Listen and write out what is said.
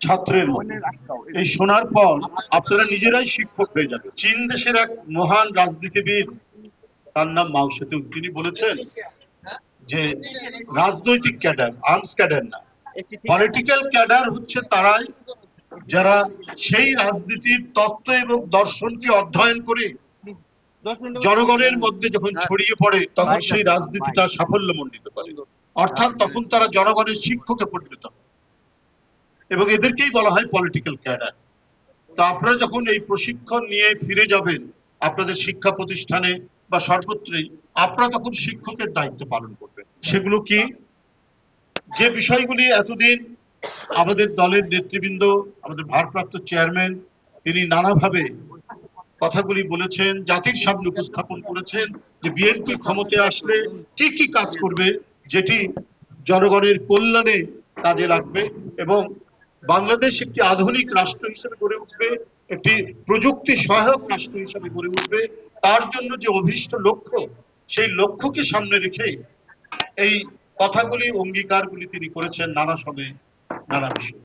ছাত্রের মতো। এই শোনার পর আপনারা নিজেরাই শিক্ষক হয়ে যাবেন। চীন দেশের এক মহান রাজনীতিবিদ, তার নাম মাও সেতুং, তিনি বলেছেন যে রাজনৈতিক ক্যাডার, আর্মস ক্যাডার না, পলিটিক্যাল ক্যাডার হচ্ছে তারাই যারা সেই রাজনীতির তত্ত্ব এবং দর্শনকে অধ্যয়ন করে জনগণের মধ্যে যখন ছড়িয়ে পড়ে তখন সেই রাজনীতিটা সাফল্যমণ্ডিত করে, অর্থাৎ তখন তারা জনগণের শিক্ষকে পরিণত হয় এবং এদেরকেই বলা হয় পলিটিক্যাল ক্যাডার। তো আপনারা যখন এই প্রশিক্ষণ নিয়ে ফিরে যাবেন আপনাদের শিক্ষা প্রতিষ্ঠানে বা সর্বত্রই, আপনারা তখন শিক্ষকের দায়িত্ব পালন করবেন। সেগুলো কি, যে বিষয়গুলি এতদিন আমাদের দলের নেতৃবৃন্দ, আমাদের ভারপ্রাপ্ত চেয়ারম্যান, তিনি নানাভাবে কথাগুলি বলেছেন, জাতির সামনে উপস্থাপন করেছেন যে বিএনপি ক্ষমতায় আসলে কি কি কাজ করবে, যেটি জনগণের কল্যাণে কাজে লাগবে এবং বাংলাদেশ একটি আধুনিক রাষ্ট্র হিসেবে গড়ে উঠবে, একটি প্রযুক্তি সহায়ক রাষ্ট্র হিসেবে গড়ে উঠবে। তার জন্য যে অভীষ্ট লক্ষ্য, সেই লক্ষ্যকে সামনে রেখে এই কথাগুলি, অঙ্গীকারগুলি তিনি করেছেন নানা সময়ে নানা বিষয়ে।